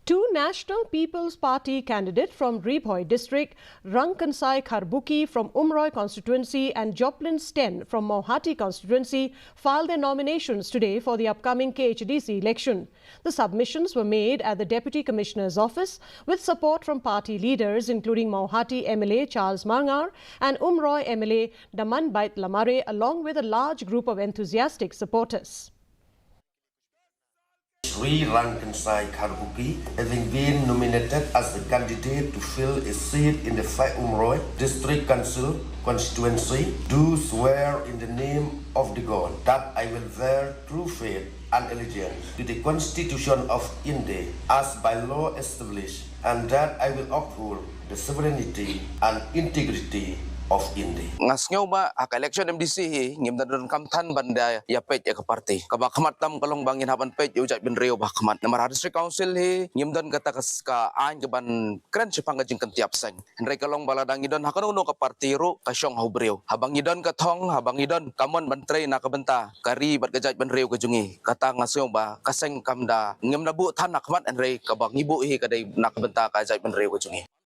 Two National People's Party candidates from Bhoi district, Rangkansai Kharbuki from Umroi constituency and Joplin Sten from Mauhati constituency, filed their nominations today for the upcoming KHDC election. The submissions were made at the Deputy Commissioner's office with support from party leaders including Mauhati MLA Charles Mangar and Umroi MLA Daman Bait Lamare, along with a large group of enthusiastic supporters. Sri Rangkansai Kharbuki, having been nominated as the candidate to fill a seat in the Umroi District Council constituency, do swear in the name of the God that I will bear true faith and allegiance to the Constitution of India as by law established, and that I will uphold the sovereignty and integrity of India. Ngasnyaw ba election MDC ngim dan kamtan banda ya pet ya ke parti kabakmat tam kalong bangin haban pet ujak bin reo bakmat namar district council he ngim dan kata ka an ke ban kren sepang jing kentiap sang henry kalong baladang idon hakano no ka parti ro ka syong hubreo habang idon ka thong habang idon kamon bantre na ka benta kari bat gajat bin reo ka jungi kata ngasnyaw ba kaseng kamda ngim nabu tan nakmat henry kabang ibu he kadai nak benta ka jat bin reo ka jungi.